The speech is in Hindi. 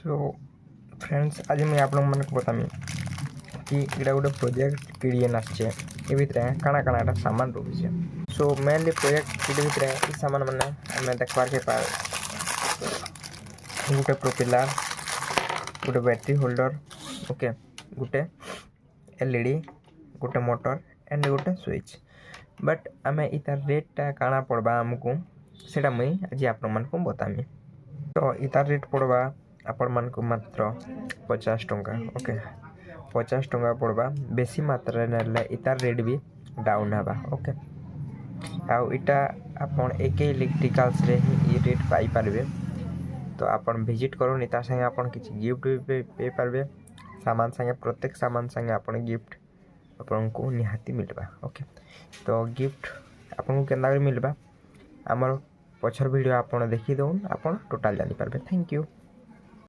सो फ्रेंड्स आज मुझे आप बतामी कि इटा गोटे प्रोजेक्ट पीडीएन आछे ए भितर काଣା काଣା सामान रोचे। सो मेनली प्रोजेक्ट पीडी भितर ये सामान मैंने आम देखबार के पाए गोटे प्रोपेलर गोटे बैटरी होल्डर ओके गोटे एलईडी गोटे मोटर एंड गोटे स्विच बट आम इतार रेटा काଣା पड़वा आमको सेटा मुई आज आपण को बतामी। तो इतार रेट पड़वा आपण मान को मात्र 50 टंका ओके 50 टंका पड़वा बेसी मात्रा ने इतार रेट भी डाउन हवा ओके आउ इटा आपण एक इलेक्ट्रिकल्स रे ही रेट पाई पारबे। तो आपण विजिट करूँ तार संगे आपण किसी गिफ्ट भी पे पारबे सामान संगे प्रत्येक सामान संगे आपण गिफ्ट आपण को निहाती मिलबा ओके। तो गिफ्ट आपण को केना मिलबा आमर पछर वीडियो आपण देखि दउन आपण टोटल जानि पारबे। Thank you.